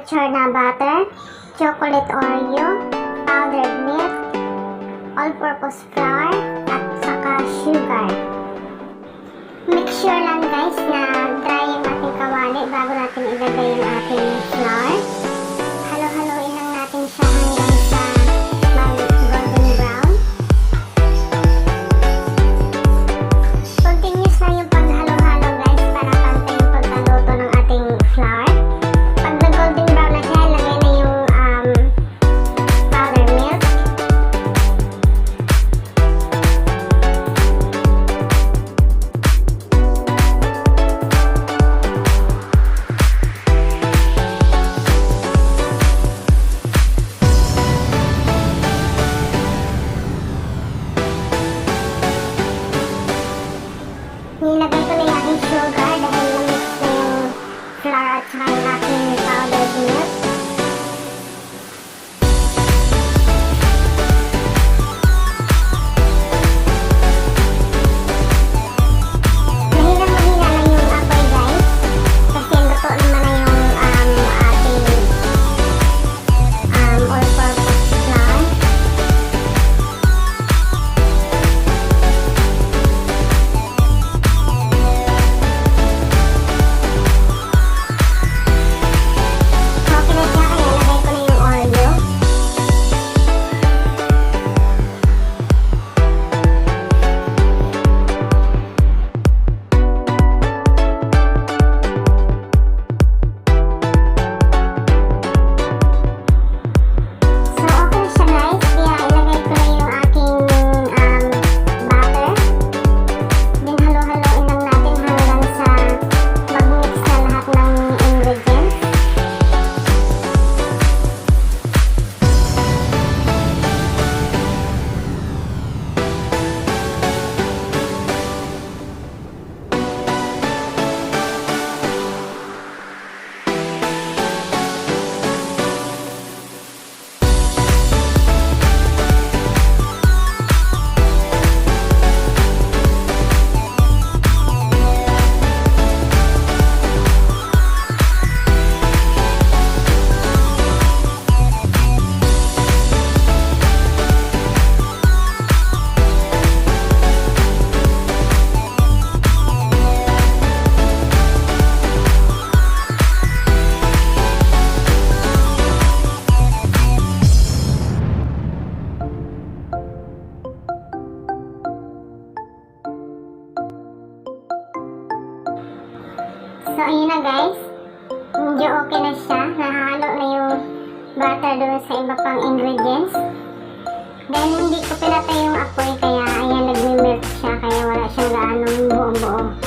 matured na butter, chocolate Oreo, powdered milk, all-purpose flour, at saka sugar. Make sure lang guys na dry yung ating kawali bago natin ilagay yung ating flour. Halo-haloin lang natin siya hanggang sa mag-golden brown. Continuous lang yung paghalo-halo guys para pantay yung pagkaluto ng ating flour. Pag nag-golden brown na siya, ilagay na yung powdered milk. Nilagay ko na yung aking sugar dahil na-mix na yung flour at saka yung aking powdered milk. Mahina lang yung apoy guys kasi luto naman na yung ating all-purpose flour. So, ayun na guys. Medyo okay na siya. Nahalo na yung butter doon sa iba pang ingredients. Dahil hindi ko pinatay yung apoy, kaya ayan, nagme-melt siya. Kaya wala siyang gaanong buong-buo.